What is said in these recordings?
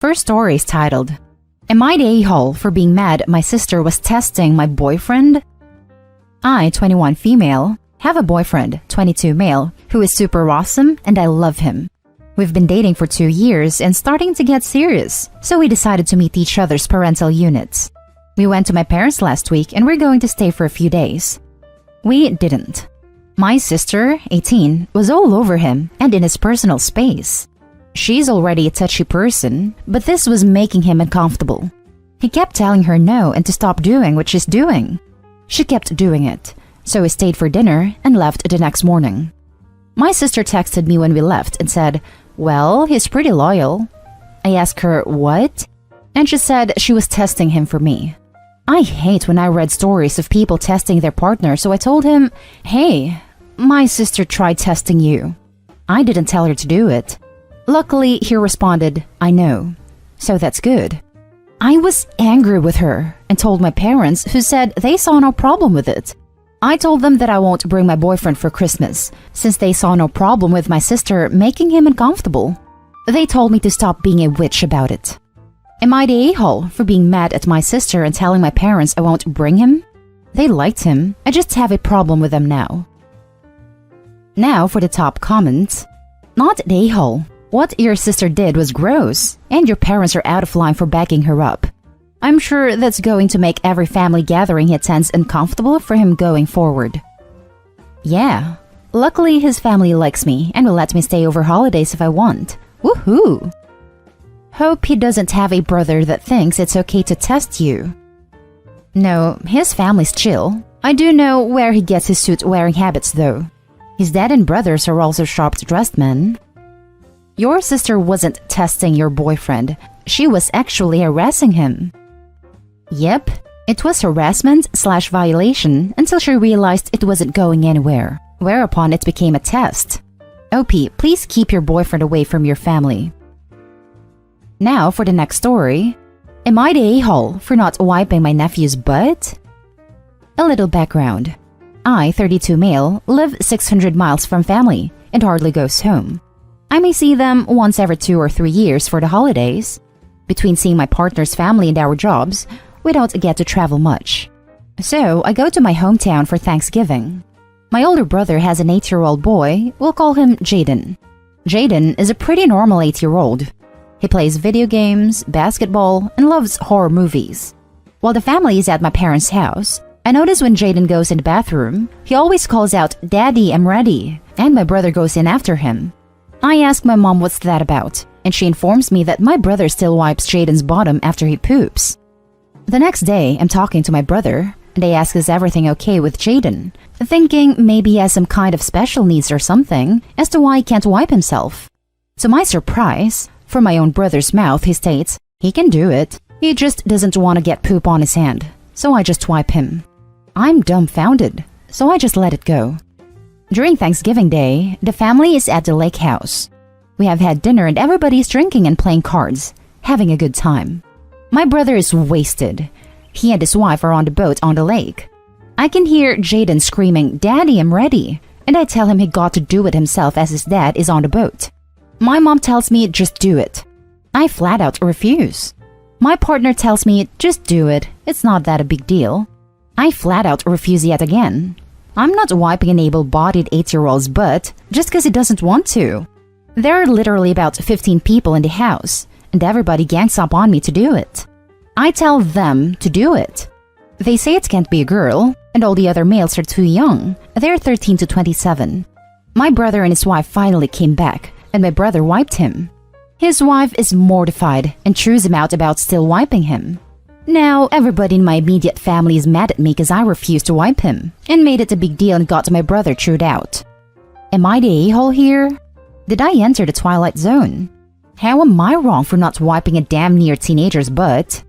First story is titled, Am I the a-hole for being mad my sister was testing my boyfriend? I, 21 female, have a boyfriend, 22 male, who is super awesome and I love him. We've been dating for 2 years and starting to get serious, so we decided to meet each other's parental units. We went to my parents last week and we're going to stay for a few days. We didn't. My sister, 18, was all over him and in his personal space. She's already a touchy person, but this was making him uncomfortable. He kept telling her no and to stop doing what she's doing. She kept doing it, so we stayed for dinner and left the next morning. My sister texted me when we left and said, "Well, he's pretty loyal." I asked her, "What?" And she said she was testing him for me. I hate when I read stories of people testing their partner, so I told him, "Hey, my sister tried testing you." I didn't tell her to do it. Luckily, he responded, "I know." So that's good. I was angry with her and told my parents, who said they saw no problem with it. I told them that I won't bring my boyfriend for Christmas, since they saw no problem with my sister making him uncomfortable. They told me to stop being a witch about it. Am I the a-hole for being mad at my sister and telling my parents I won't bring him? They liked him, I just have a problem with them now. Now for the top comments. Not the a-hole. What your sister did was gross, and your parents are out of line for backing her up. I'm sure that's going to make every family gathering he attends uncomfortable for him going forward. Yeah, luckily his family likes me and will let me stay over holidays if I want. Woohoo! Hope he doesn't have a brother that thinks it's okay to test you. No, his family's chill. I do know where he gets his suit-wearing habits though. His dad and brothers are also sharp-dressed men. Your sister wasn't testing your boyfriend. She was actually harassing him. Yep, it was harassment/violation until she realized it wasn't going anywhere, whereupon it became a test. OP, please keep your boyfriend away from your family. Now for the next story. Am I the a-hole for not wiping my nephew's butt? A little background. I, 32 male, live 600 miles from family and hardly goes home. I may see them once every 2 or 3 years for the holidays. Between seeing my partner's family and our jobs, we don't get to travel much. So I go to my hometown for Thanksgiving. My older brother has an 8-year-old boy, we'll call him Jaden. Jaden is a pretty normal 8-year-old. He plays video games, basketball, and loves horror movies. While the family is at my parents' house, I notice when Jaden goes in the bathroom, he always calls out, "Daddy, I'm ready," and my brother goes in after him. I ask my mom what's that about, and she informs me that my brother still wipes Jaden's bottom after he poops. The next day, I'm talking to my brother, and I ask is everything okay with Jaden, thinking maybe he has some kind of special needs or something as to why he can't wipe himself. To my surprise, from my own brother's mouth, he states, he can do it, he just doesn't want to get poop on his hand, so I just wipe him. I'm dumbfounded, so I just let it go. During Thanksgiving Day, the family is at the lake house. We have had dinner and everybody's drinking and playing cards, having a good time. My brother is wasted. He and his wife are on the boat on the lake. I can hear Jaden screaming, "Daddy, I'm ready," and I tell him he got to do it himself as his dad is on the boat. My mom tells me just do it. I flat out refuse. My partner tells me just do it, it's not that a big deal. I flat out refuse yet again. I'm not wiping an able-bodied 8-year-old's butt just because he doesn't want to. There are literally about 15 people in the house, and everybody gangs up on me to do it. I tell them to do it. They say it can't be a girl, and all the other males are too young. They're 13 to 27. My brother and his wife finally came back, and my brother wiped him. His wife is mortified and chews him out about still wiping him. Now, everybody in my immediate family is mad at me because I refused to wipe him, and made it a big deal and got my brother chewed out. Am I the a-hole here? Did I enter the twilight zone? How am I wrong for not wiping a damn near teenager's butt?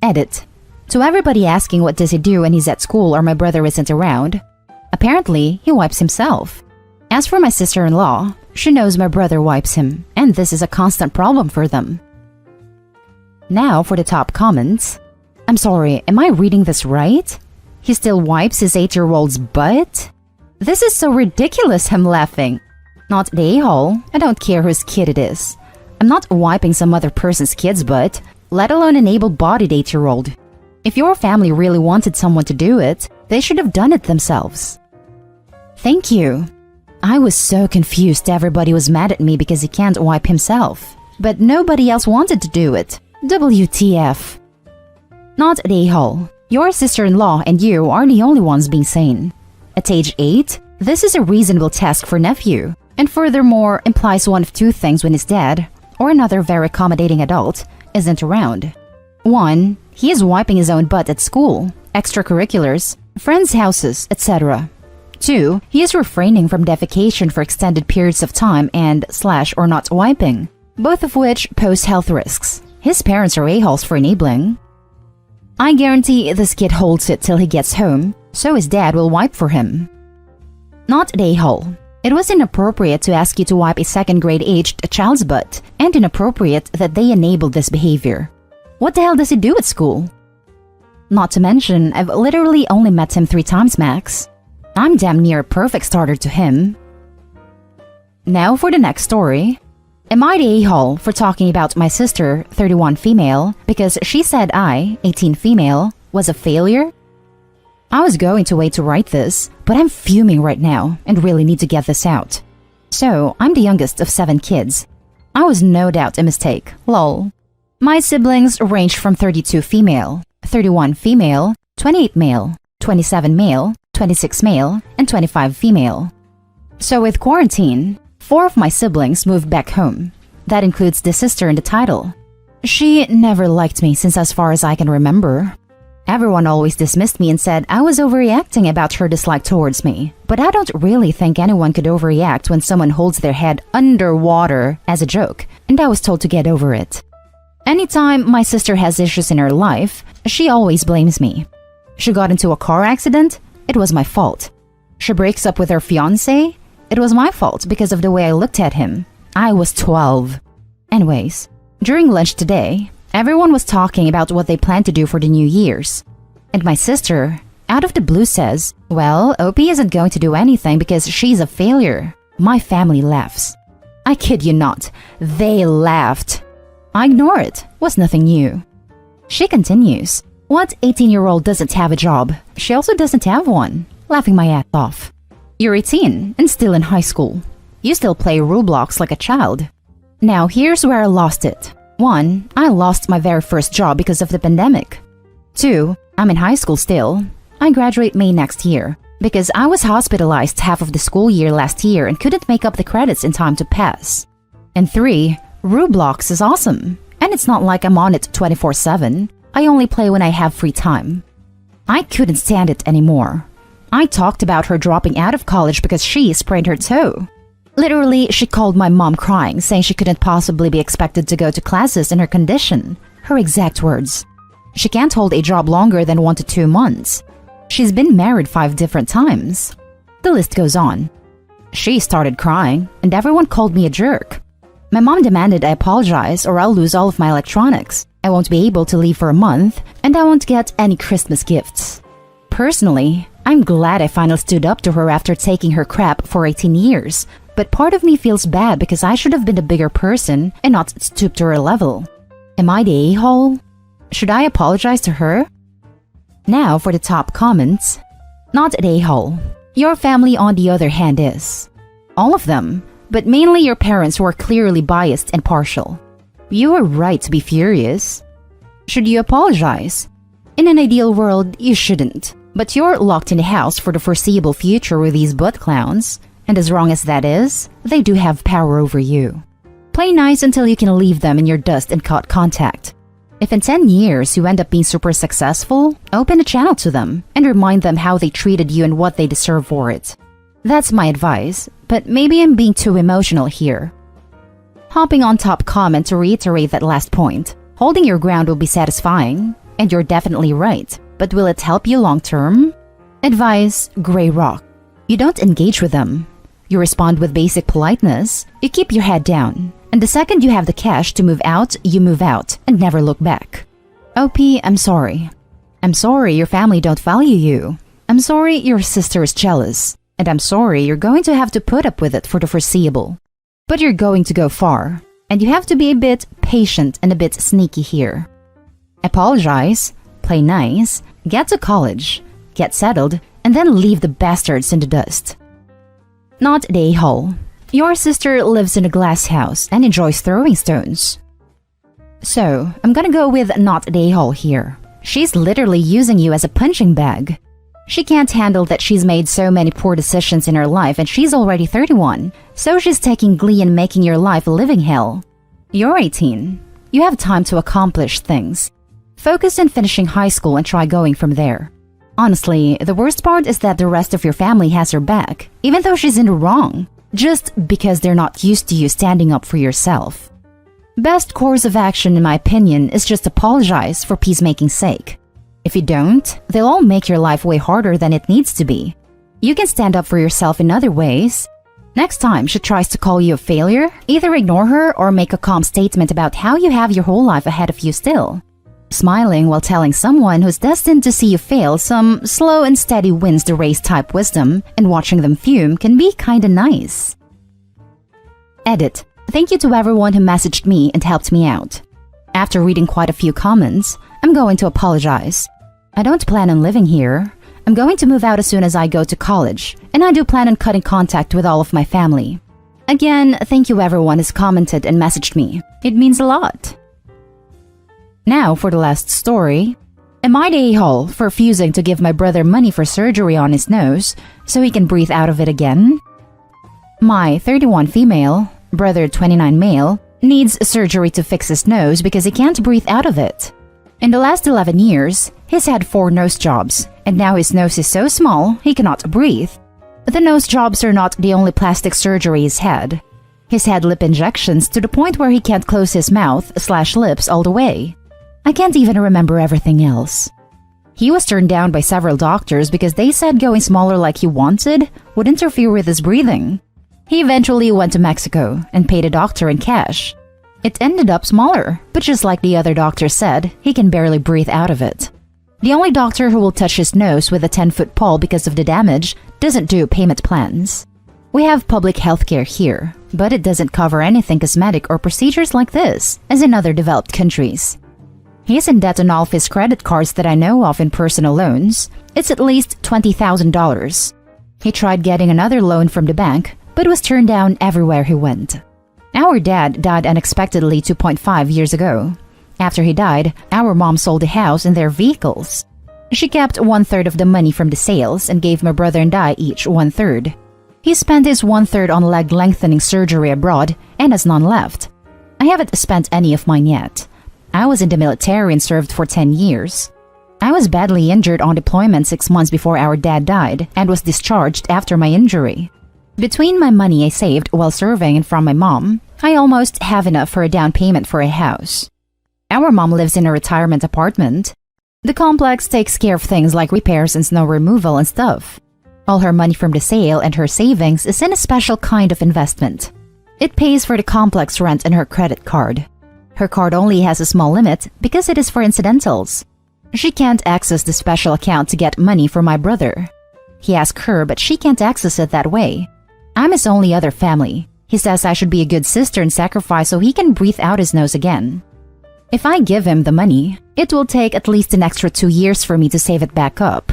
Edit. To everybody asking what does he do when he's at school or my brother isn't around, apparently he wipes himself. As for my sister-in-law, she knows my brother wipes him, and this is a constant problem for them. Now for the top comments. I'm sorry, am I reading this right? He still wipes his 8-year-old's butt? This is so ridiculous, I'm laughing. Not the a-hole, I don't care whose kid it is. I'm not wiping some other person's kid's butt, let alone an able-bodied 8-year-old. If your family really wanted someone to do it, they should have done it themselves. Thank you. I was so confused everybody was mad at me because he can't wipe himself. But nobody else wanted to do it. WTF. Not at a-hole. Your sister-in-law and you are the only ones being sane. At age 8, this is a reasonable task for nephew, and furthermore implies one of two things when his dad, or another very accommodating adult, isn't around. 1. He is wiping his own butt at school, extracurriculars, friends' houses, etc. 2. He is refraining from defecation for extended periods of time and / or not wiping, both of which pose health risks. His parents are a-holes for enabling. I guarantee this kid holds it till he gets home, so his dad will wipe for him. Not an a-hole. It was inappropriate to ask you to wipe a second-grade aged child's butt, and inappropriate that they enabled this behavior. What the hell does he do at school? Not to mention, I've literally only met him 3 times max. I'm damn near a perfect starter to him. Now for the next story. Am I the a-hole for talking about my sister, 31 female, because she said I, 18 female, was a failure? I was going to wait to write this, but I'm fuming right now and really need to get this out. So, I'm the youngest of 7 kids. I was no doubt a mistake, lol. My siblings ranged from 32 female, 31 female, 28 male, 27 male, 26 male, and 25 female. So with quarantine, 4 of my siblings moved back home. That includes the sister in the title. She never liked me since as far as I can remember. Everyone always dismissed me and said I was overreacting about her dislike towards me. But I don't really think anyone could overreact when someone holds their head underwater as a joke, and I was told to get over it. Anytime my sister has issues in her life, she always blames me. She got into a car accident? It was my fault. She breaks up with her fiancé? It was my fault because of the way I looked at him. I was 12. Anyways, during lunch today, everyone was talking about what they plan to do for the New Year's. And my sister, out of the blue says, well, OP isn't going to do anything because she's a failure. My family laughs. I kid you not, they laughed. I ignore it, was nothing new. She continues, what 18-year-old doesn't have a job? She also doesn't have one. Laughing my ass off. You're 18 and still in high school. You still play Roblox like a child. Now here's where I lost it. 1. I lost my very first job because of the pandemic. 2. I'm in high school still. I graduate May next year because I was hospitalized half of the school year last year and couldn't make up the credits in time to pass. And 3. Roblox is awesome. And it's not like I'm on it 24/7. I only play when I have free time. I couldn't stand it anymore. I talked about her dropping out of college because she sprained her toe. Literally, she called my mom crying, saying she couldn't possibly be expected to go to classes in her condition. Her exact words. She can't hold a job longer than 1 to 2 months. She's been married 5 different times. The list goes on. She started crying, and everyone called me a jerk. My mom demanded I apologize or I'll lose all of my electronics. I won't be able to leave for a month, and I won't get any Christmas gifts. Personally, I'm glad I finally stood up to her after taking her crap for 18 years, but part of me feels bad because I should have been a bigger person and not stoop to her level. Am I the a-hole? Should I apologize to her? Now for the top comments. Not an a-hole. Your family, on the other hand, is. All of them, but mainly your parents who are clearly biased and partial. You are right to be furious. Should you apologize? In an ideal world, you shouldn't. But you're locked in the house for the foreseeable future with these butt clowns, and as wrong as that is, they do have power over you. Play nice until you can leave them in your dust and cut contact. If in 10 years you end up being super successful, open a channel to them and remind them how they treated you and what they deserve for it. That's my advice, but maybe I'm being too emotional here. Hopping on top comment to reiterate that last point, holding your ground will be satisfying, and you're definitely right, but will it help you long term? Advice, gray rock. You don't engage with them. You respond with basic politeness, you keep your head down, and the second you have the cash to move out, you move out and never look back. OP, I'm sorry. I'm sorry your family don't value you. I'm sorry your sister is jealous. And I'm sorry you're going to have to put up with it for the foreseeable. But you're going to go far. And you have to be a bit patient and a bit sneaky here. Apologize, play nice, get to college, get settled, and then leave the bastards in the dust. Not the a-hole. Your sister lives in a glass house and enjoys throwing stones. So, I'm gonna go with not the a-hole here. She's literally using you as a punching bag. She can't handle that she's made so many poor decisions in her life and she's already 31, so she's taking glee in making your life a living hell. You're 18. You have time to accomplish things. Focus on finishing high school and try going from there. Honestly, the worst part is that the rest of your family has her back, even though she's in the wrong, just because they're not used to you standing up for yourself. Best course of action, in my opinion, is just apologize for peacemaking's sake. If you don't, they'll all make your life way harder than it needs to be. You can stand up for yourself in other ways. Next time she tries to call you a failure, either ignore her or make a calm statement about how you have your whole life ahead of you still. Smiling while telling someone who's destined to see you fail some slow and steady wins the race type wisdom, and watching them fume can be kinda nice. Edit. Thank you to everyone who messaged me and helped me out. After reading quite a few comments, I'm going to apologize. I don't plan on living here. I'm going to move out as soon as I go to college, and I do plan on cutting contact with all of my family. Again, thank you everyone who's commented and messaged me. It means a lot. Now for the last story. Am I the a-hole for refusing to give my brother money for surgery on his nose so he can breathe out of it again? My 31 female, brother 29 male, needs surgery to fix his nose because he can't breathe out of it. In the last 11 years, he's had 4 nose jobs, and now his nose is so small he cannot breathe. The nose jobs are not the only plastic surgery he's had. He's had lip injections to the point where he can't close his mouth/lips all the way. I can't even remember everything else. He was turned down by several doctors because they said going smaller like he wanted would interfere with his breathing. He eventually went to Mexico and paid a doctor in cash. It ended up smaller, but just like the other doctor said, he can barely breathe out of it. The only doctor who will touch his nose with a 10-foot pole because of the damage doesn't do payment plans. We have public healthcare here, but it doesn't cover anything cosmetic or procedures like this, as in other developed countries. He's in debt on all of his credit cards that I know of in personal loans. It's at least $20,000. He tried getting another loan from the bank, but was turned down everywhere he went. Our dad died unexpectedly 2.5 years ago. After he died, our mom sold the house and their vehicles. She kept 1/3 of the money from the sales and gave my brother and I each 1/3. He spent his 1/3 on leg lengthening surgery abroad and has none left. I haven't spent any of mine yet. I was in the military and served for 10 years. I was badly injured on deployment 6 months before our dad died and was discharged after my injury. Between my money I saved while serving and from my mom, I almost have enough for a down payment for a house. Our mom lives in a retirement apartment. The complex takes care of things like repairs and snow removal and stuff. All her money from the sale and her savings is in a special kind of investment. It pays for the complex rent and her credit card. Her card only has a small limit because it is for incidentals. She can't access the special account to get money for my brother. He asked her, but she can't access it that way. I'm his only other family. He says I should be a good sister and sacrifice so he can breathe out his nose again. If I give him the money, it will take at least an extra 2 years for me to save it back up.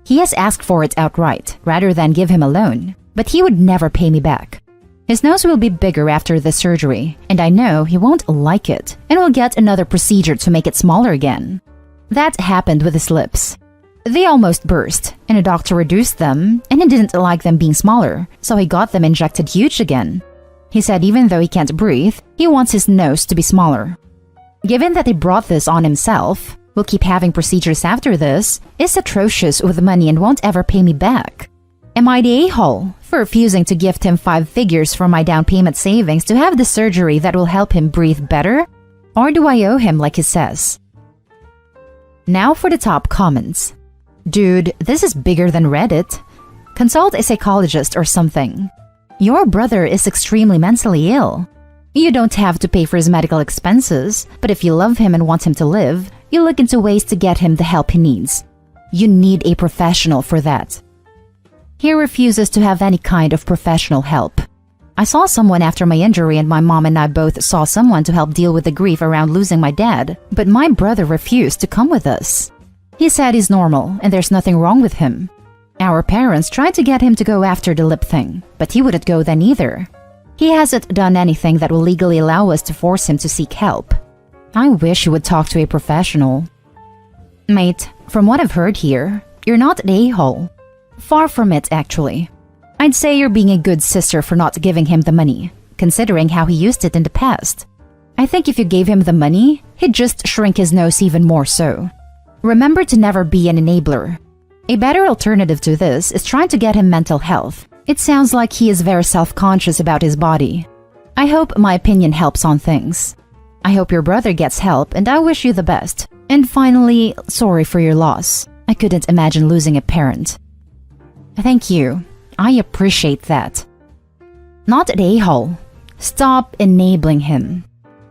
He has asked for it outright, rather than give him a loan, but he would never pay me back. His nose will be bigger after the surgery, and I know he won't like it, and will get another procedure to make it smaller again. That happened with his lips. They almost burst, and a doctor reduced them, and he didn't like them being smaller, so he got them injected huge again. He said even though he can't breathe, he wants his nose to be smaller. Given that he brought this on himself, will keep having procedures after this, is atrocious with money and won't ever pay me back. Am I the a-hole for refusing to gift him 5 figures from my down payment savings to have the surgery that will help him breathe better? Or do I owe him like he says? Now for the top comments. Dude, this is bigger than Reddit. Consult a psychologist or something. Your brother is extremely mentally ill. You don't have to pay for his medical expenses, but if you love him and want him to live, you look into ways to get him the help he needs. You need a professional for that. He refuses to have any kind of professional help. I saw someone after my injury, and my mom and I both saw someone to help deal with the grief around losing my dad, but my brother refused to come with us. He said he's normal and there's nothing wrong with him. Our parents tried to get him to go after the lip thing, but he wouldn't go then either. He hasn't done anything that will legally allow us to force him to seek help. I wish you would talk to a professional. Mate, from what I've heard here, you're not an a-hole. Far from it, actually. I'd say you're being a good sister for not giving him the money, considering how he used it in the past. I think if you gave him the money, he'd just shrink his nose even more so. Remember to never be an enabler. A better alternative to this is trying to get him mental health. It sounds like he is very self-conscious about his body. I hope my opinion helps on things. I hope your brother gets help, and I wish you the best. And finally, sorry for your loss. I couldn't imagine losing a parent. Thank you. I appreciate that. Not an a-hole. Stop enabling him.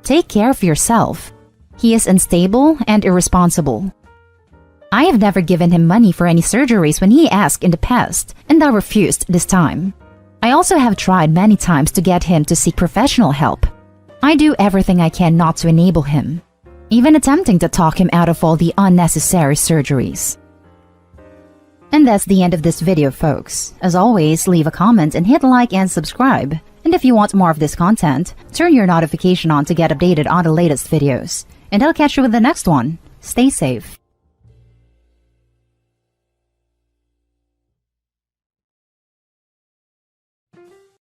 Take care of yourself. He is unstable and irresponsible. I have never given him money for any surgeries when he asked in the past, and I refused this time. I also have tried many times to get him to seek professional help. I do everything I can not to enable him, even attempting to talk him out of all the unnecessary surgeries. And that's the end of this video, folks. As always, leave a comment and hit like and subscribe. And if you want more of this content, turn your notification on to get updated on the latest videos. And I'll catch you with the next one. Stay safe.